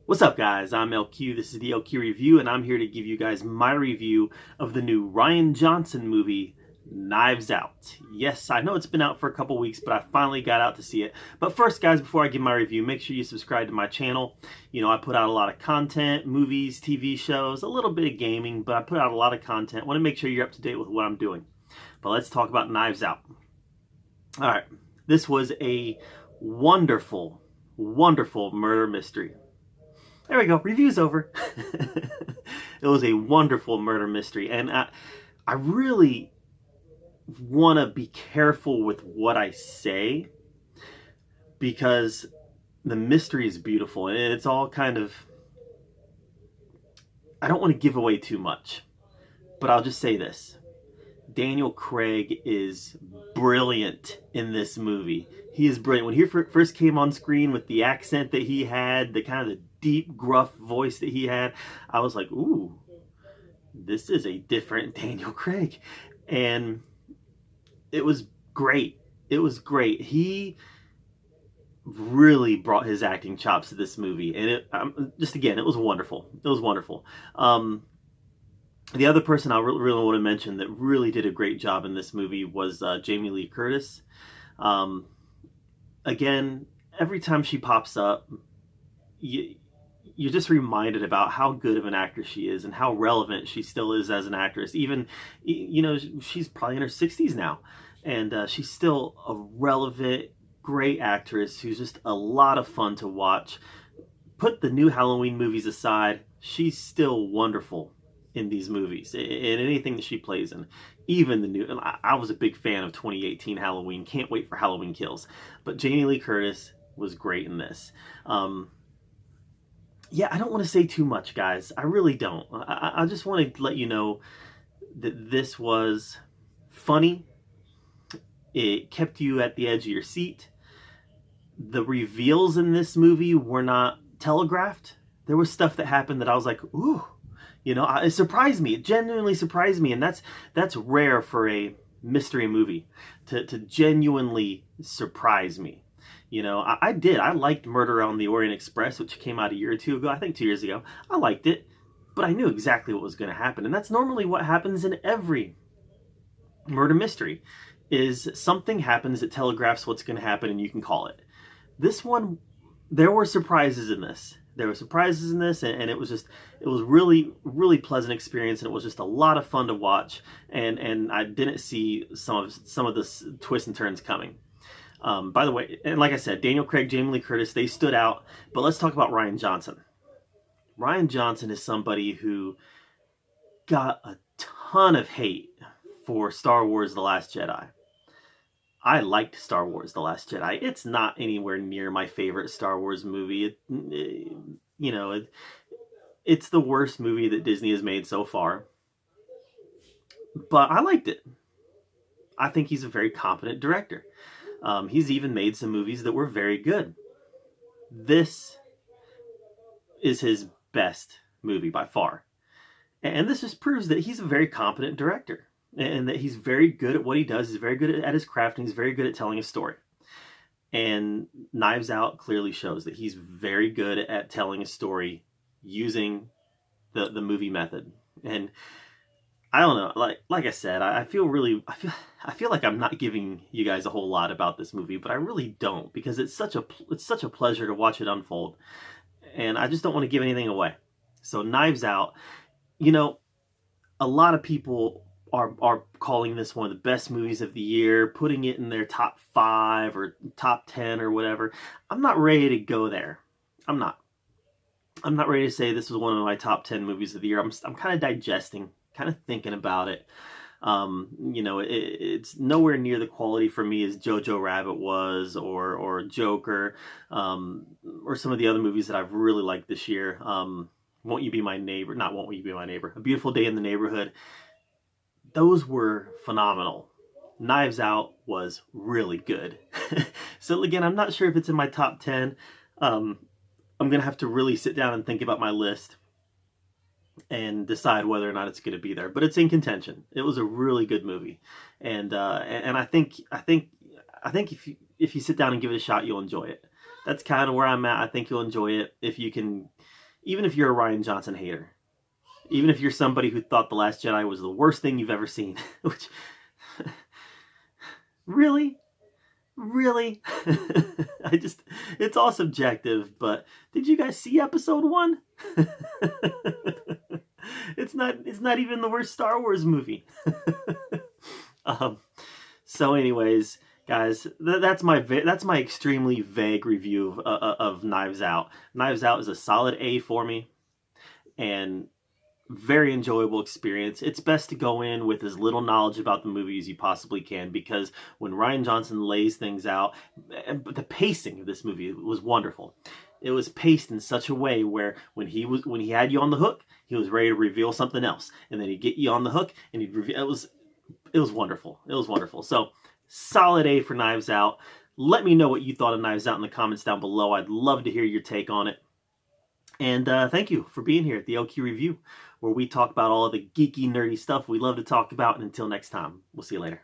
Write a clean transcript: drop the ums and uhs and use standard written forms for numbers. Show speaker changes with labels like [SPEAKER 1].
[SPEAKER 1] What's up, guys? I'm LQ. This is the LQ Review, and I'm here to give you guys my review of the new Rian Johnson movie, Knives Out. Yes, I know it's been out for a couple weeks, but I finally got out to see it. But first, guys, before I give my review, make sure you subscribe to my channel. You know, I put out a lot of content, movies, TV shows, a little bit of gaming, but I put out a lot of content. I want to make sure you're up to date with what I'm doing. But let's talk about Knives Out. All right, this was a wonderful, wonderful murder mystery. There we go. Review's over. It was a wonderful murder mystery, and I really want to be careful with what I say because the mystery is beautiful, and it's all kind of... I don't want to give away too much, but I'll just say this. Daniel Craig is brilliant in this movie. He is brilliant. When he first came on screen with the accent that he had, the kind of the deep, gruff voice that he had, I was like, ooh, this is a different Daniel Craig. And it was great. It was great. He really brought his acting chops to this movie. And it was wonderful. It was wonderful. The other person I really want to mention that really did a great job in this movie was Jamie Lee Curtis. Again, every time she pops up, you're just reminded about how good of an actress she is and how relevant she still is as an actress. Even, you know, she's probably in her 60s now, and she's still a relevant, great actress who's just a lot of fun to watch. Put the new Halloween movies aside, she's still wonderful in these movies, in anything that she plays in. Even the new... I was a big fan of 2018 Halloween. Can't wait for Halloween Kills. But Jamie Lee Curtis was great in this. Yeah, I don't want to say too much, guys. I really don't. I just want to let you know that this was funny. It kept you at the edge of your seat. The reveals in this movie were not telegraphed. There was stuff that happened that I was like, ooh. You know, it surprised me. It genuinely surprised me, and that's rare for a mystery movie to genuinely surprise me. You know, I did. I liked Murder on the Orient Express, which came out a year or two ago. I think 2 years ago. I liked it, but I knew exactly what was going to happen, and that's normally what happens in every murder mystery. Is something happens that telegraphs what's going to happen, and you can call it. This one, there were surprises in this. There were surprises in this, and it was really, really pleasant experience, and it was just a lot of fun to watch, and I didn't see some of the twists and turns coming. By the way, and like I said, Daniel Craig, Jamie Lee Curtis, they stood out, but let's talk about Rian Johnson. Rian Johnson is somebody who got a ton of hate for Star Wars The Last Jedi. I liked Star Wars The Last Jedi. It's not anywhere near my favorite Star Wars movie. It's the worst movie that Disney has made so far. But I liked it. I think he's a very competent director. He's even made some movies that were very good. This is his best movie by far. And this just proves that he's a very competent director. And that he's very good at what he does. He's very good at his craft, and he's very good at telling a story. And Knives Out clearly shows that he's very good at telling a story using the movie method. And I don't know, like I said, I feel like I'm not giving you guys a whole lot about this movie, but I really don't, because it's such a pleasure to watch it unfold. And I just don't want to give anything away. So Knives Out, you know, a lot of people are calling this one of the best movies of the year, putting it in their top 5 or top 10 or whatever. I'm not ready to go there. I'm not ready to say this was one of my top 10 movies of the year. I'm kind of digesting, kind of thinking about it. You know, it's nowhere near the quality for me as Jojo Rabbit was, or Joker, or some of the other movies that I've really liked this year. Won't You Be My Neighbor? Not Won't You Be My Neighbor. A Beautiful Day in the Neighborhood. Those were phenomenal. Knives Out was really good. So again, I'm not sure if it's in my top 10. I'm going to have to really sit down and think about my list and decide whether or not it's going to be there. But it's in contention. It was a really good movie. And I think if you sit down and give it a shot, you'll enjoy it. that's kind of where I'm at. I think you'll enjoy it if you can, even if you're a Rian Johnson hater, even if you're somebody who thought The Last Jedi was the worst thing you've ever seen, which really, really, it's all subjective. But did you guys see Episode 1? It's not even the worst Star Wars movie. So anyways, guys, that's my extremely vague review of Knives Out. Knives Out is a solid A for me, and very enjoyable experience. It's best to go in with as little knowledge about the movie as you possibly can, because when Rian Johnson lays things out, the pacing of this movie was wonderful. It was paced in such a way where when he had you on the hook, he was ready to reveal something else, and then he'd get you on the hook, and he'd reveal. It was wonderful. It was wonderful. So solid A for Knives Out. Let me know what you thought of Knives Out in the comments down below. I'd love to hear your take on it. And thank you for being here at the LQ Review, where we talk about all of the geeky, nerdy stuff we love to talk about. And until next time, we'll see you later.